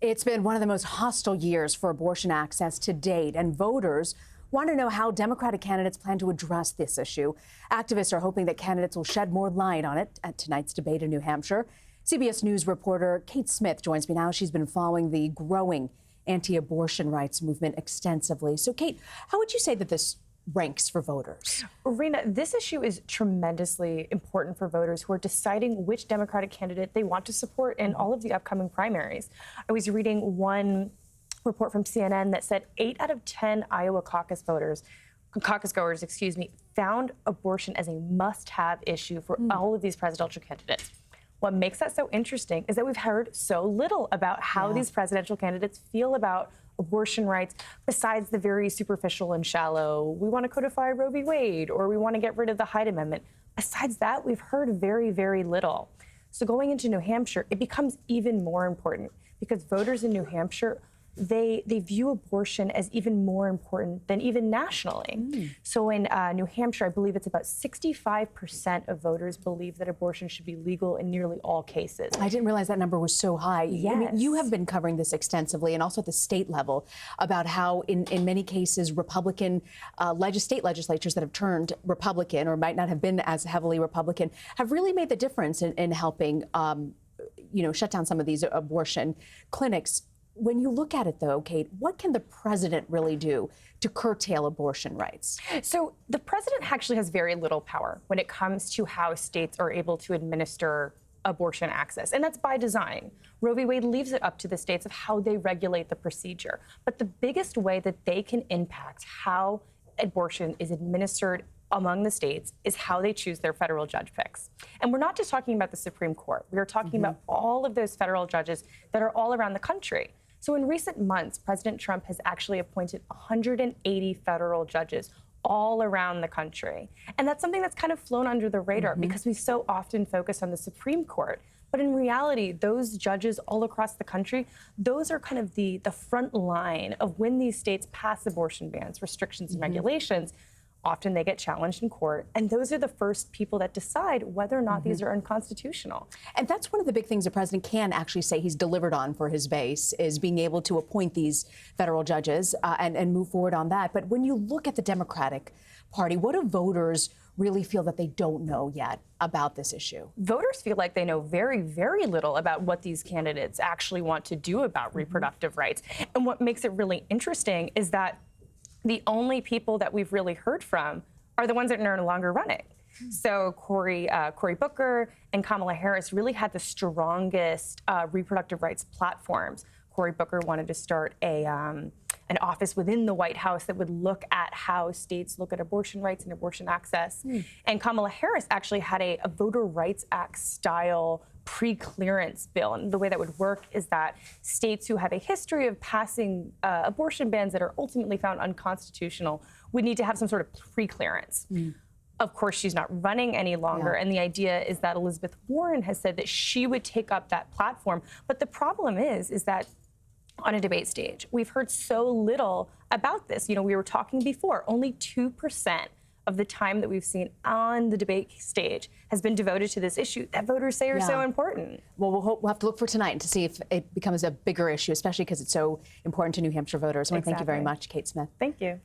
It's been one of the most hostile years for abortion access to date, and voters want to know how Democratic candidates plan to address this issue. Activists are hoping that candidates will shed more light on it at tonight's debate in New Hampshire. CBS News reporter Kate Smith joins me now. She's been following the growing anti-abortion rights movement extensively. So, Kate, how would you say that this ranks for voters? Rena, this issue is tremendously important for voters who are deciding which Democratic candidate they want to support in all of the upcoming primaries. I was reading one report from CNN that said 8 out of 10 Iowa caucus goers, found abortion as a must-have issue for all of these presidential candidates. What makes that so interesting is that we've heard so little about how these presidential candidates feel about abortion rights, besides the very superficial and shallow, we want to codify Roe v. Wade, or we want to get rid of the Hyde Amendment. Besides that, we've heard very, very little. So going into New Hampshire, it becomes even more important because voters in New Hampshire, they view abortion as even more important than even nationally. So in New Hampshire, I believe it's about 65% of voters believe that abortion should be legal in nearly all cases. I didn't realize that number was so high. Yes. I mean, you have been covering this extensively and also at the state level about how in many cases Republican state legislatures that have turned Republican or might not have been as heavily Republican have really made the difference in helping shut down some of these abortion clinics. When you look at it, though, Kate, what can the president really do to curtail abortion rights? So the president actually has very little power when it comes to how states are able to administer abortion access, and that's by design. Roe v. Wade leaves it up to the states of how they regulate the procedure. But the biggest way that they can impact how abortion is administered among the states is how they choose their federal judge picks. And we're not just talking about the Supreme Court. We are talking about all of those federal judges that are all around the country. So in recent months, President Trump has actually appointed 180 federal judges all around the country. And that's something that's kind of flown under the radar because we so often focus on the Supreme Court. But in reality, those judges all across the country, those are kind of the front line of when these states pass abortion bans, restrictions, and regulations. Often they get challenged in court, and those are the first people that decide whether or not these are unconstitutional. And that's one of the big things the president can actually say he's delivered on for his base, is being able to appoint these federal judges and move forward on that. But when you look at the Democratic Party, what do voters really feel that they don't know yet about this issue? Voters feel like they know very, very little about what these candidates actually want to do about reproductive rights. And what makes it really interesting is that the only people that we've really heard from are the ones that are no longer running. So Cory Booker and Kamala Harris really had the strongest reproductive rights platforms. Cory Booker wanted to start an office within the White House that would look at how states look at abortion rights and abortion access. And Kamala Harris actually had a Voter Rights Act style pre-clearance bill. And the way that would work is that states who have a history of passing abortion bans that are ultimately found unconstitutional would need to have some sort of pre-clearance. Of course, she's not running any longer. And the idea is that Elizabeth Warren has said that she would take up that platform. But the problem is that on a debate stage, we've heard so little about this. You know, we were talking before, only 2% of the time that we've seen on the debate stage has been devoted to this issue that voters say are so important. Well, we'll have to look for tonight to see if it becomes a bigger issue, especially because it's so important to New Hampshire voters. I want to thank you very much, Kate Smith. Thank you.